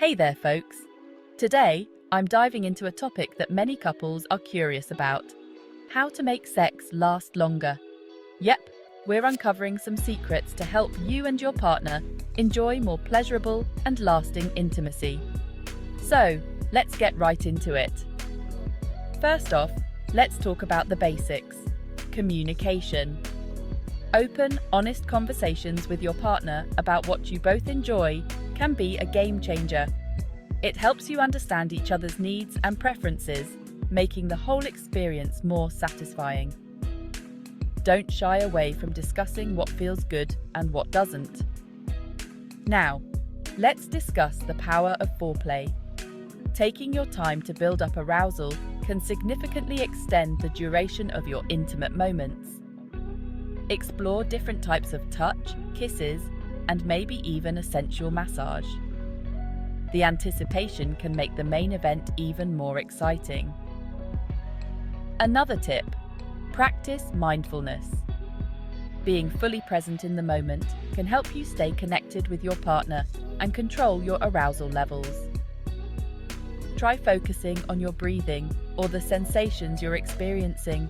Hey there, folks. Today, I'm diving into a topic that many couples are curious about: how to make sex last longer. Yep, we're uncovering some secrets to help you and your partner enjoy more pleasurable and lasting intimacy. So, let's get right into it. First off, let's talk about the basics. Communication. Open, honest conversations with your partner about what you both enjoy can be a game changer. It helps you understand each other's needs and preferences, making the whole experience more satisfying. Don't shy away from discussing what feels good and what doesn't. Now, let's discuss the power of foreplay. Taking your time to build up arousal can significantly extend the duration of your intimate moments. Explore different types of touch, kisses, and maybe even a sensual massage. The anticipation can make the main event even more exciting. Another tip: practice mindfulness. Being fully present in the moment can help you stay connected with your partner and control your arousal levels. Try focusing on your breathing or the sensations you're experiencing.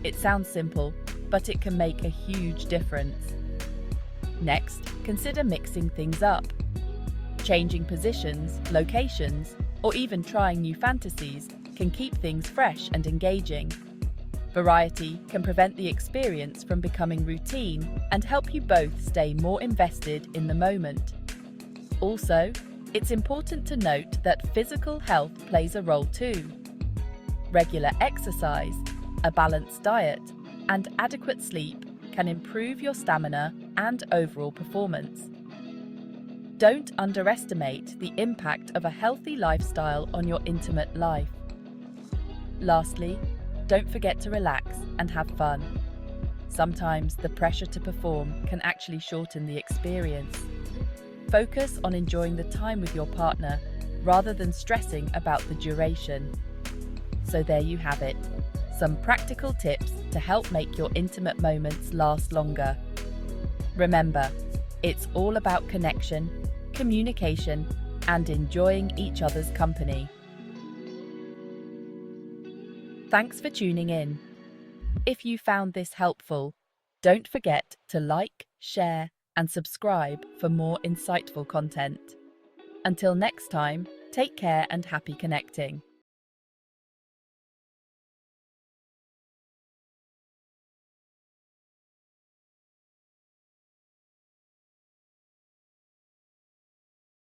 It sounds simple, but it can make a huge difference. Next, consider mixing things up. Changing positions, locations, or even trying new fantasies can keep things fresh and engaging. Variety can prevent the experience from becoming routine and help you both stay more invested in the moment. Also, it's important to note that physical health plays a role too. Regular exercise, a balanced diet, and adequate sleep can improve your stamina and overall performance. Don't underestimate the impact of a healthy lifestyle on your intimate life. Lastly, don't forget to relax and have fun. Sometimes the pressure to perform can actually shorten the experience. Focus on enjoying the time with your partner rather than stressing about the duration. So there you have it, some practical tips to help make your intimate moments last longer. Remember, it's all about connection, communication, and enjoying each other's company. Thanks for tuning in. If you found this helpful, don't forget to like, share, and subscribe for more insightful content. Until next time, take care and happy connecting.